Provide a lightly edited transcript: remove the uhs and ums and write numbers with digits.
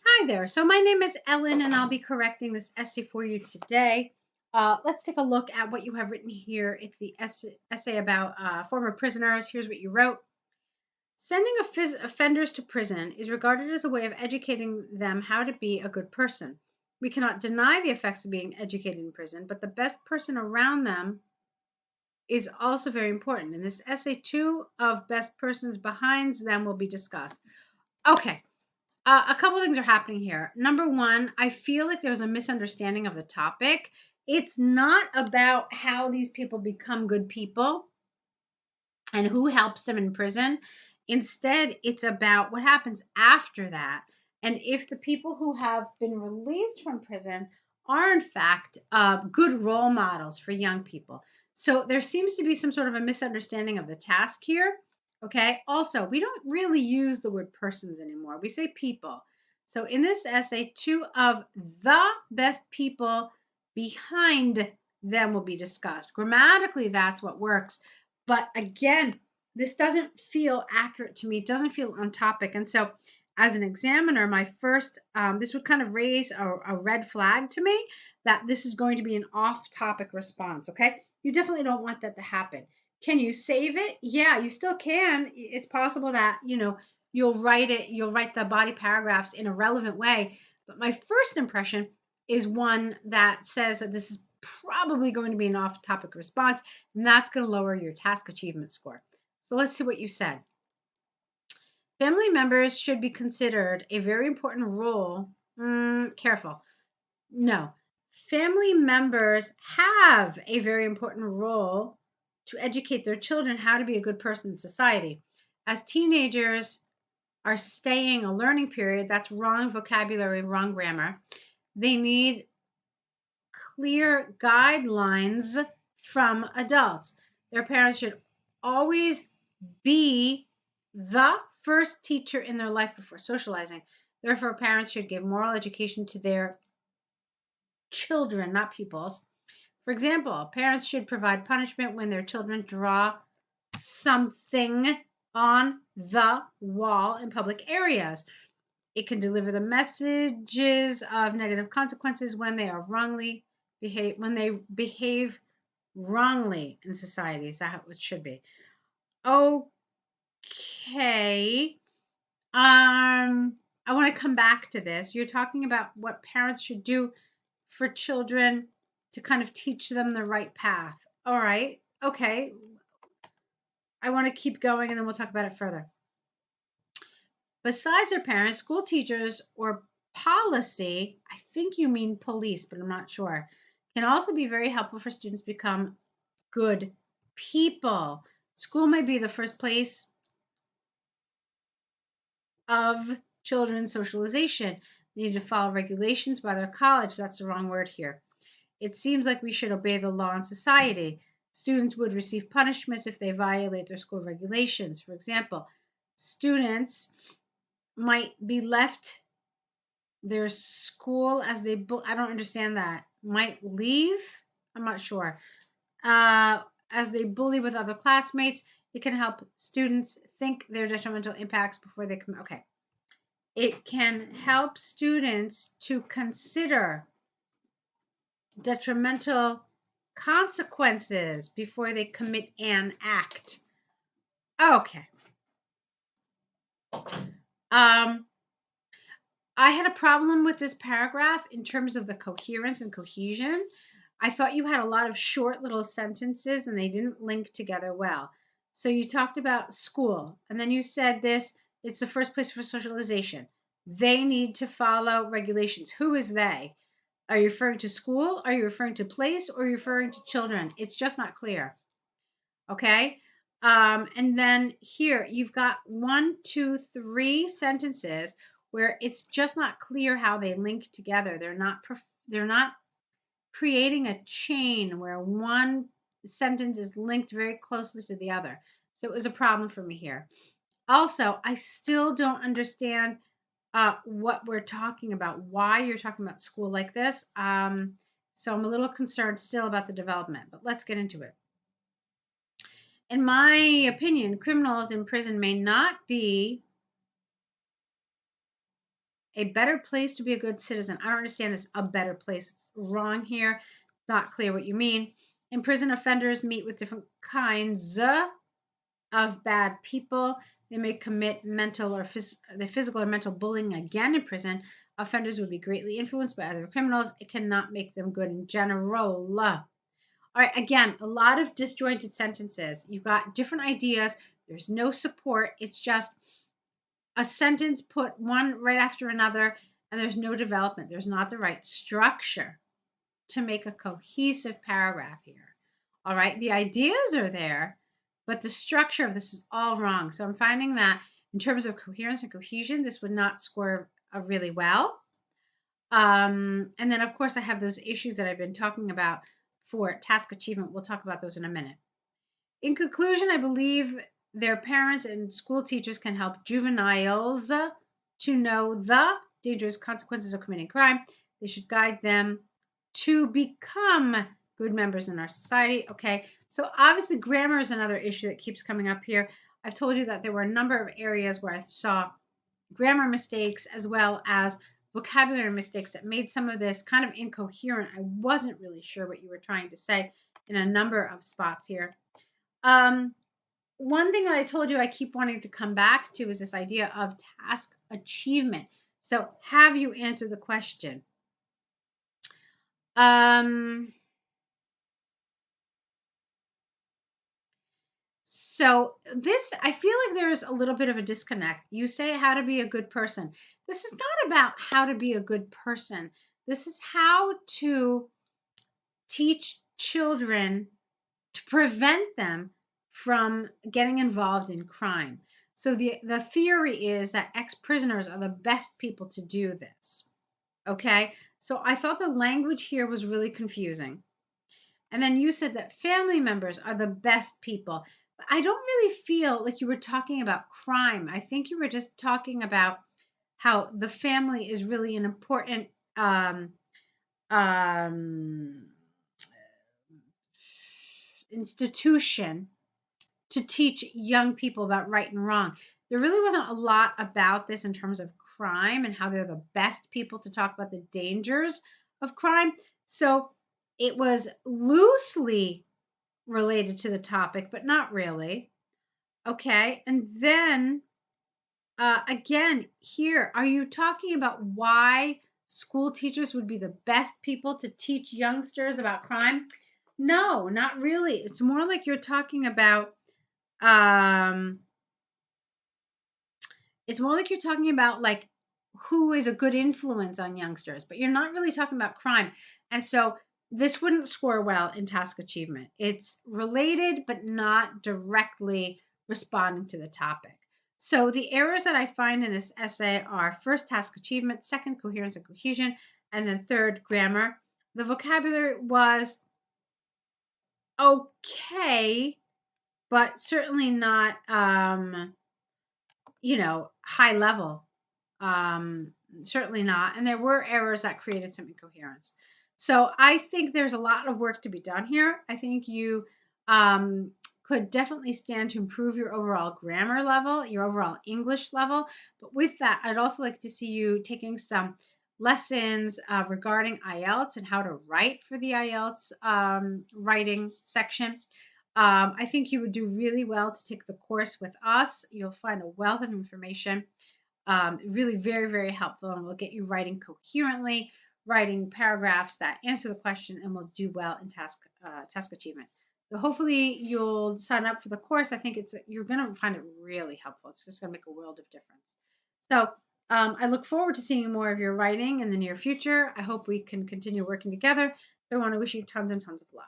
Hi there. So my name is Ellen, and I'll be correcting this essay for you today. Let's take a look at what you have written here. It's the essay about former prisoners. Here's what you wrote. Sending offenders to prison is regarded as a way of educating them how to be a good person. We cannot deny the effects of being educated in prison, but the best person around them is also very important. In this essay, two of best persons behind them will be discussed. Okay. A couple things are happening here. Number one, I feel like there's a misunderstanding of the topic. It's not about how these people become good people and who helps them in prison. Instead, it's about what happens after that. And if the people who have been released from prison are, in fact, good role models for young people. So there seems to be some sort of a misunderstanding of the task here. Okay. Also, we don't really use the word persons anymore. We say people. So in this essay, two of the best people behind them will be discussed. Grammatically, that's what works. But again, this doesn't feel accurate to me. It doesn't feel on topic. And so, as an examiner, my first, this would kind of raise a red flag to me that this is going to be an off topic response. Okay. You definitely don't want that to happen. Can you save it? Yeah, you still can. It's possible that, you'll write the body paragraphs in a relevant way. But my first impression is one that says that this is probably going to be an off topic response, and that's going to lower your task achievement score. So let's see what you said. Family members should be considered a very important role. Careful. No. Family members have a very important role to educate their children how to be a good person in society. As teenagers are staying a learning period, that's wrong vocabulary, wrong grammar. They need clear guidelines from adults. Their parents should always be the first teacher in their life before socializing. Therefore, parents should give moral education to their children, not pupils. For example, parents should provide punishment when their children draw something on the wall in public areas. It can deliver the messages of negative consequences when they behave wrongly in society. Is that how it should be? Okay. I want to come back to this. You're talking about what parents should do for children to kind of teach them the right path. All right. Okay. I want to keep going and then we'll talk about it further. Besides their parents, school teachers or policy, I think you mean police, but I'm not sure, can also be very helpful for students to become good people. School may be the first place of children's socialization. They need to follow regulations by their college. That's the wrong word here. It seems like we should obey the law in society. Students would receive punishments if they violate their school regulations. For example, students might be left their school as they, I don't understand that. Might leave? I'm not sure. As they bully with other classmates, it can help students think their detrimental impacts before they come. Okay. It can help students to consider detrimental consequences before they commit an act. Okay. I had a problem with this paragraph in terms of the coherence and cohesion. I thought you had a lot of short little sentences and they didn't link together well. So you talked about school and then you said it's the first place for socialization. They need to follow regulations. Who is they? Are you referring to school? Are you referring to place? Or are you referring to children? It's just not clear. Okay. And then here you've got 1, 2, 3 sentences where it's just not clear how they link together. They're not creating a chain where one sentence is linked very closely to the other. So it was a problem for me here. Also, I still don't understand what we're talking about, why you're talking about school like this. So I'm a little concerned still about the development, but let's get into it. In my opinion, criminals in prison may not be a better place to be a good citizen. I don't understand this, a better place. It's wrong here. It's not clear what you mean. In prison, offenders meet with different kinds of bad people. They may commit mental or the physical or mental bullying again in prison. Offenders would be greatly influenced by other criminals. It cannot make them good in general. All right, again, a lot of disjointed sentences. You've got different ideas. There's no support. It's just a sentence put one right after another, and there's no development. There's not the right structure to make a cohesive paragraph here. All right, the ideas are there, but the structure of this is all wrong. So I'm finding that in terms of coherence and cohesion, this would not score really well. And then, of course, I have those issues that I've been talking about for task achievement. We'll talk about those in a minute. In conclusion, I believe their parents and school teachers can help juveniles to know the dangerous consequences of committing crime. They should guide them to become good members in our society. Okay, so obviously grammar is another issue that keeps coming up here. I've told you that there were a number of areas where I saw grammar mistakes as well as vocabulary mistakes that made some of this kind of incoherent. I wasn't really sure what you were trying to say in a number of spots here. One thing that I told you I keep wanting to come back to is this idea of task achievement. So have you answered the question? So this, I feel like there's a little bit of a disconnect. You say how to be a good person. This is not about how to be a good person. This is how to teach children to prevent them from getting involved in crime. So the theory is that ex-prisoners are the best people to do this. Okay? So I thought the language here was really confusing. And then you said that family members are the best people. But I don't really feel like you were talking about crime. I think you were just talking about how the family is really an important um, institution to teach young people about right and wrong. There really wasn't a lot about this in terms of crime and how they're the best people to talk about the dangers of crime. So it was loosely related to the topic, but not really. Okay. And then again, here, are you talking about why school teachers would be the best people to teach youngsters about crime? No, not really. It's more like you're talking about um it's more like you're talking about like who is a good influence on youngsters, but you're not really talking about crime. And so this wouldn't score well in task achievement. It's related, but not directly responding to the topic. So the errors that I find in this essay are first, task achievement, second, coherence and cohesion, and then third, grammar. The vocabulary was okay, but certainly not high level. Certainly not. And there were errors that created some incoherence. So I think there's a lot of work to be done here. I think you could definitely stand to improve your overall grammar level, your overall English level. But with that, I'd also like to see you taking some lessons regarding IELTS and how to write for the IELTS writing section. I think you would do really well to take the course with us. You'll find a wealth of information, really very, very helpful, and we'll get you writing coherently, writing paragraphs that answer the question, and will do well in task achievement. So hopefully you'll sign up for the course. I think you're going to find it really helpful. It's just going to make a world of difference. So I look forward to seeing more of your writing in the near future. I hope we can continue working together. So I want to wish you tons and tons of luck.